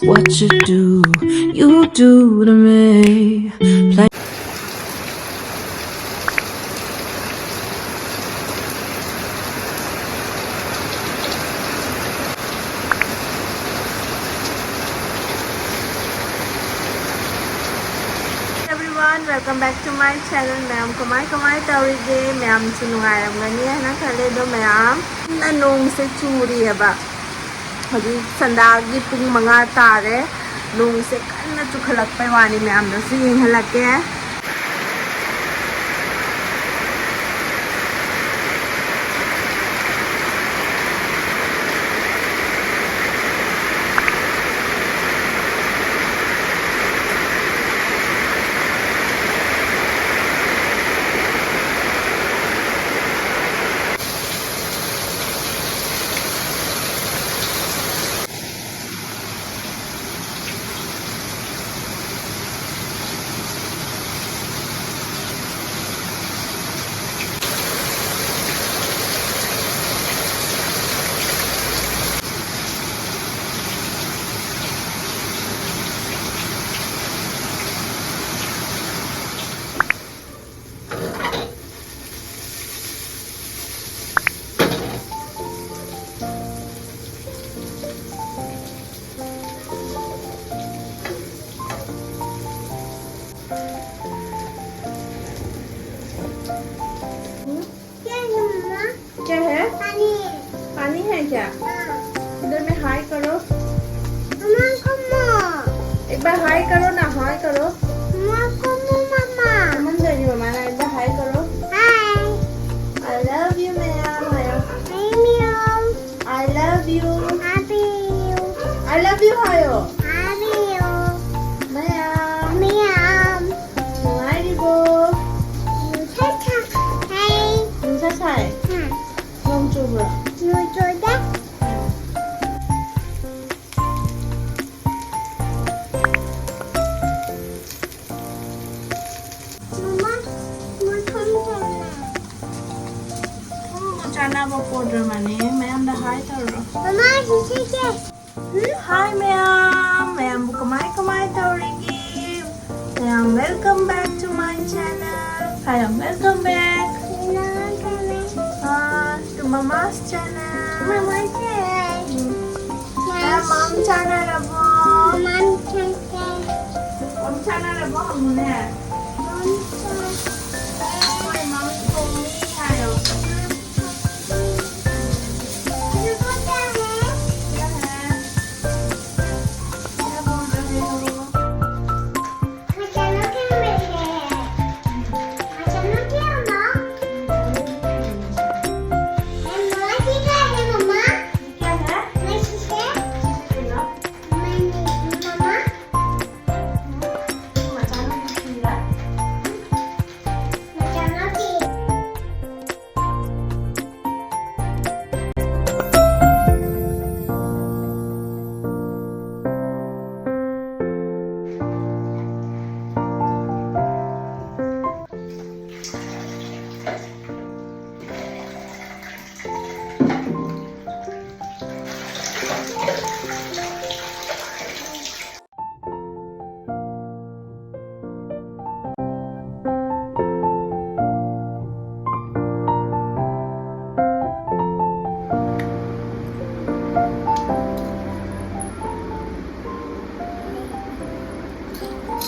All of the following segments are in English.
what you do to me. Play everyone, welcome back to my channel. Myam kamai tawrige Myam si nungayramgani hana khale do Myam na nung se churi aba hoji sandagi pung manga tare nung se kanna chukhalak pai wani Myam da su yeng halake क्या है पानी है क्या इधर में हाय करो एक बार हाय करो ना हाय करो मम्मा देनी मम्मा ना एक बार हाय करो I love you Myam I love you I love you hayo Myam nuaribo nusa sai nong chubra chana bo powder mane Myam da hi taro hi Myam bu kamai tawrigi Myam welcome back to my channel Myam welcome back to mama's channel mom channel rabo mom channel rabo hamne oi mom ko mi ayo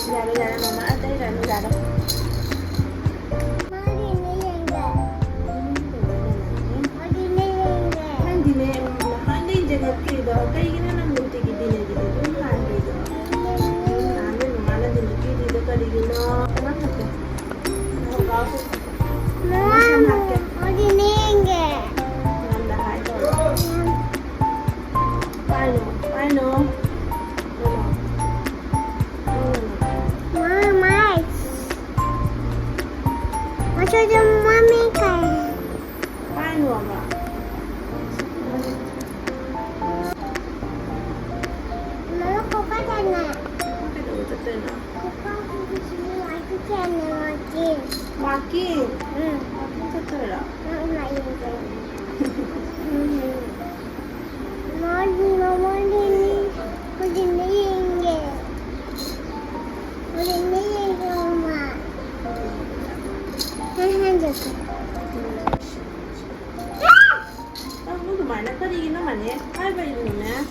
Dạ mama ở đây rồi nó ra đâu. I know. Makin? Makin secara? Mama ini. Lúc tụi mày nó có đi nó mà nhé, hai về rồi nè.